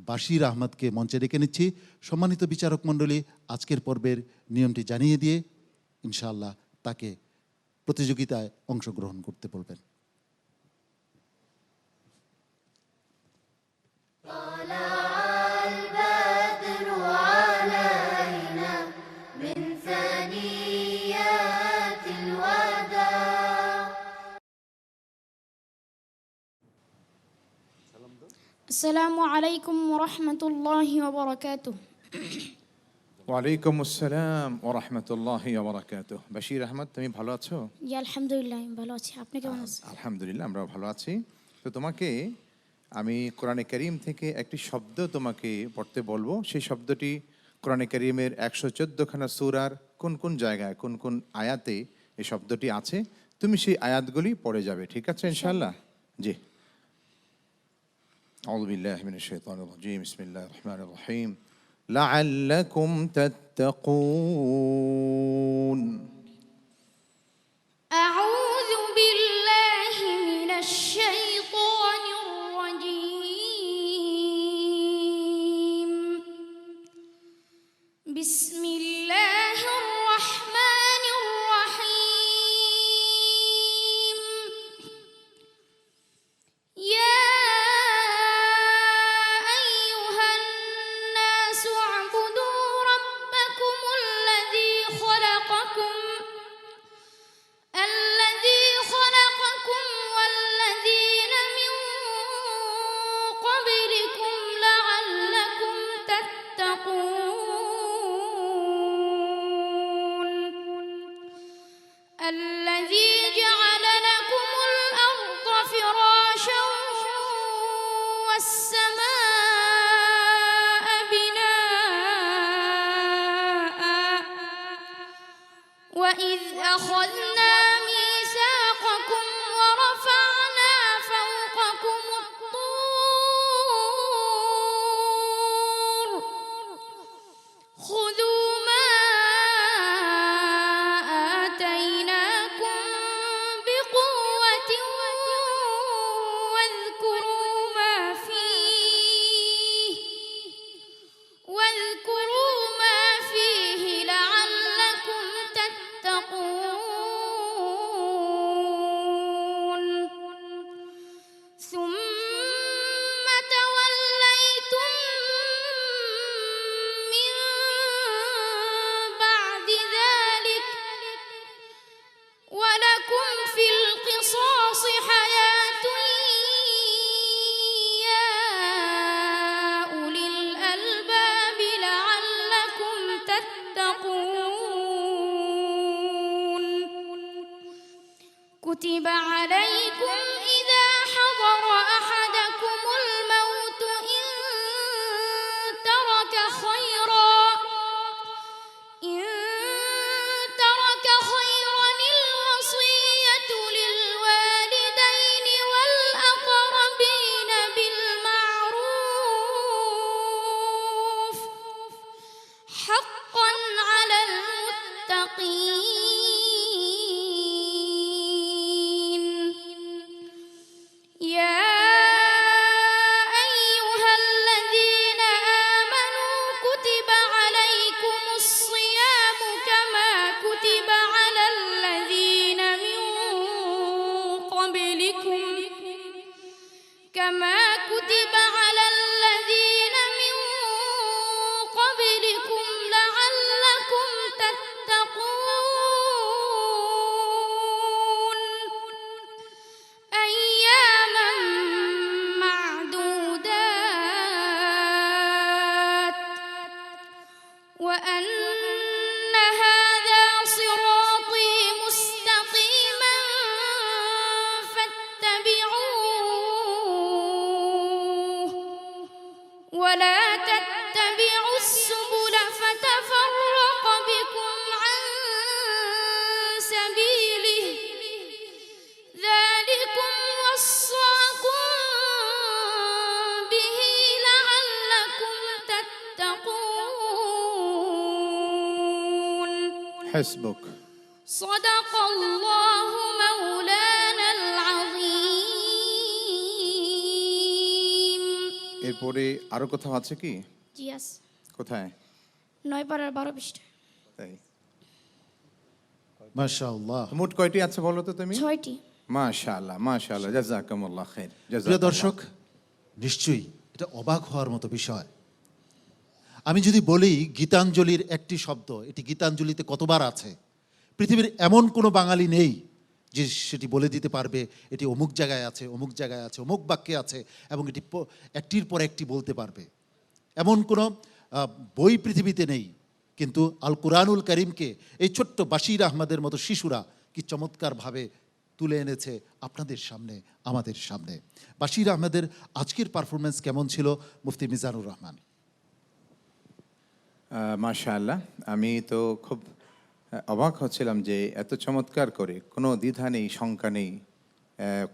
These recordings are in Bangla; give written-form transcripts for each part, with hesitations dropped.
বাশির আহমদকে মঞ্চে ডেকে নিচ্ছি। সম্মানিত বিচারক মণ্ডলী, আজকের পর্বের নিয়মটি জানিয়ে দিয়ে ইনশাআল্লাহ তাকে প্রতিযোগিতায় অংশগ্রহণ করতে বলবেন। আসসালামু আলাইকুম ওয়া রাহমাতুল্লাহি ওয়া বারাকাতুহু। ওয়ালাইকুম আসসালাম ওয়া রাহমাতুল্লাহি ওয়া বারাকাতুহু। বাশির আহমদ, তুমি ভালো আছো? জি আলহামদুলিল্লাহ, আমি ভালো আছি। আপনি কেমন আছেন? আলহামদুলিল্লাহ, আমরাও ভালো আছি। তো তোমাকে আমি কোরআনে কারীম থেকে একটি শব্দ তোমাকে পড়তে বলবো। সেই শব্দটি কোরআনে কারীমের 114 খানা সূরার কোন কোন জায়গায়, কোন কোন আয়াতে এই শব্দটি আছে, তুমি সেই আয়াতগুলি পড়ে যাবে। ঠিক আছে ইনশাআল্লাহ? জি। আউযু বিল্লাহি মিনাশ শাইতানির রাজীম। বিসমিল্লাহির রহমানির রহিম। লাআল্লাকুম তাত্তাকুন। আউযু বিল্লাহি মিনাশ শাইতানির রাজীম। বিসমিল্লাহির রহমানির রহিম। ইয়া الذي جعل لكم الأرض فراشا والسماء بناء وإذ أخذنا ميثاقكم ورفعنا فوقكم الطور خذوا ما آتيناكم بقوة واذكروا ما فيه لعلكم تتقون ثم توليتم من بعد ذلك ولكم في القصاص حياة يا أولي الألباب لعلكم تتقون كتب عليكم إذا حضر أحدكم الموت إن ترك خيرا الوصية للوالدين والأقربين بالمعروف حقا على المتقين يا أيها الذين آمنوا كتب عليكم الصيام كما كتب على الذين من قبلكم لعلكم تتقون أياما معدودات وأن هذا صراطي مستقيما فاتبعوه ولا تتبعوا السبل فتفرق بكم عن سبيله ذلكم وصاكم به لعلكم تتقون حسبك. صدق الله مولانا العظيم। এর এরপরে আরো কোথাও আছে কি? জি আছে। কোথায়? 9 পারার 12 পৃষ্ঠা। তাই, মাশাআল্লাহ। মোট কয়টি আছে বলো তো তুমি? 6টি। মাশাআল্লাহ, মাশাআল্লাহ, জাযাকামুল্লাহ খাইর। প্রিয় জাযাকাল্লাহ। দর্শক, নিশ্চয়ই এটা অবাক হওয়ার মতো বিষয়। আমি যদি বলি গীতাঞ্জলির একটি শব্দ, এটি গীতাঞ্জলিতে কতবার আছে, পৃথিবীর এমন কোনো বাঙালি নেই যে সেটি বলে দিতে পারবে এটি অমুক জায়গায় আছে, অমুক জায়গায় আছে, অমুক বাক্যে আছে, এবং এটি একটির পর একটি বলতে পারবে। এমন কোনো বই পৃথিবীতে নেই। কিন্তু আল কুরআনুল কারীমকে এই ছোট্ট বাশির আহমদের মতো শিশুরা কি চমৎকারভাবে তুলে এনেছে আপনাদের সামনে, আমাদের সামনে। বাশির আহমেদের আজকের পারফরমেন্স কেমন ছিল মুফতি মিজানুর রহমান? মাশাআল্লাহ, আমি তো খুব অবাক হচ্ছিলাম যে এত চমৎকার করে, কোনো দ্বিধা নেই, শঙ্কা নেই,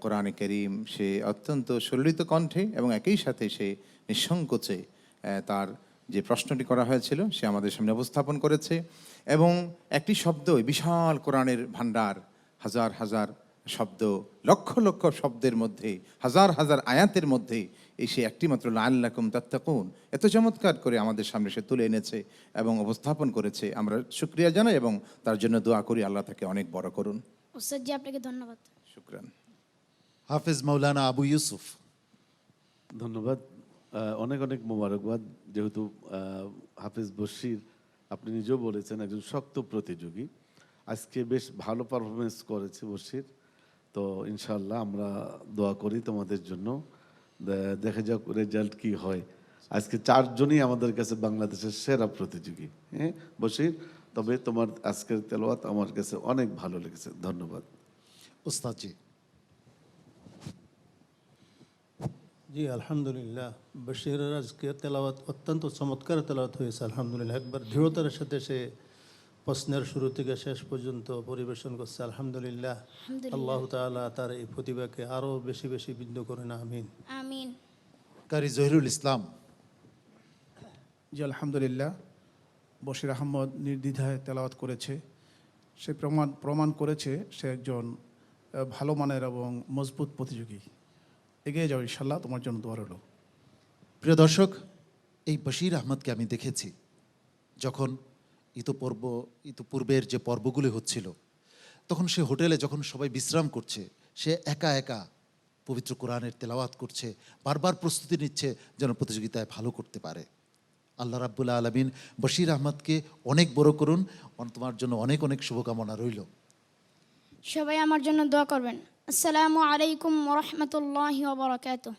কোরআনে কারীম সে অত্যন্ত সুললিত কণ্ঠে এবং একই সাথে সে নিঃসংকোচে তার যে প্রশ্নটি করা হয়েছিল সে আমাদের সামনে উপস্থাপন করেছে। এবং একটি শব্দ, বিশাল কোরআনের ভান্ডার, হাজার হাজার শব্দ, লক্ষ লক্ষ শব্দের মধ্যে, হাজার হাজার আয়াতের মধ্যে সে একটি মাত্র লাআল্লাকুম তাত্তাকুন এত চমৎকার করে আমাদের সামনে সে তুলে এনেছে এবং উপস্থাপন করেছে। আমরা শুকরিয়া জানাই এবং তার জন্য দোয়া করি আল্লাহ তাকে অনেক বড় করুন। ওস্তাদ জি, আপনাকে ধন্যবাদ। শুকরান। হাফেজ মাওলানা আবু ইউসুফ। ধন্যবাদ, অনেক অনেক মোবারকবাদ। যেহেতু হাফেজ বশির আপনি নিজেও বলেছেন একজন শক্ত প্রতিযোগী, আজকে বেশ ভালো পারফরমেন্স করেছে বশির। তো ইনশাল্লাহ আমরা দোয়া করি তোমাদের জন্য, দেখা যাক রেজাল্ট কি হয়। আজকে 4 জনই আমাদের কাছে বাংলাদেশের সেরা প্রতিযোগী। হ্যাঁ বশির, তবে তোমার আজকের তেলাওয়াত আমার কাছে অনেক ভালো লেগেছে। ধন্যবাদ। ওস্তাদ জি। জি আলহামদুলিল্লাহ, বশিরের আজকে তেলাওয়াত অত্যন্ত চমৎকার তেলাওয়াত হয়েছে আলহামদুলিল্লাহ। একবার দৃঢ়তার সাথে সে প্রশ্নের শুরু থেকে শেষ পর্যন্ত পরিবেশন করছে আলহামদুলিল্লাহ। আল্লাহ তাআলা তার এই প্রতিভাকে আরও বেশি বেশি বৃদ্ধ করেন, আমিন। আমিন। কারি জহিরুল ইসলাম। জি আলহামদুলিল্লাহ, বশির আহমদ নির্দ্বিধায় তেলাওয়াত করেছে। সে প্রমাণ করেছে সে একজন ভালো মানের এবং মজবুত প্রতিযোগী। এগিয়ে যাও ইনশাল্লাহ, তোমার জন্য দোয়া রইল। প্রিয় দর্শক, এই বশির আহমদকে আমি দেখেছি যখন ইতোপূর্বের যে পর্বগুলি হচ্ছিল, তখন সে হোটেলে যখন সবাই বিশ্রাম করছে, সে একা একা পবিত্র কোরআনের তেলাওয়াত করছে, বারবার প্রস্তুতি নিচ্ছে যেন প্রতিযোগিতায় ভালো করতে পারে। আল্লাহ রাব্বুল আলামিন বশির আহমদকে অনেক বড় করুন। তোমার জন্য অনেক অনেক শুভকামনা রইল। সবাই আমার জন্য দোয়া করবেন। আসসালামু আলাইকুম ওয়া রাহমাতুল্লাহি ওয়া বারাকাতুহু।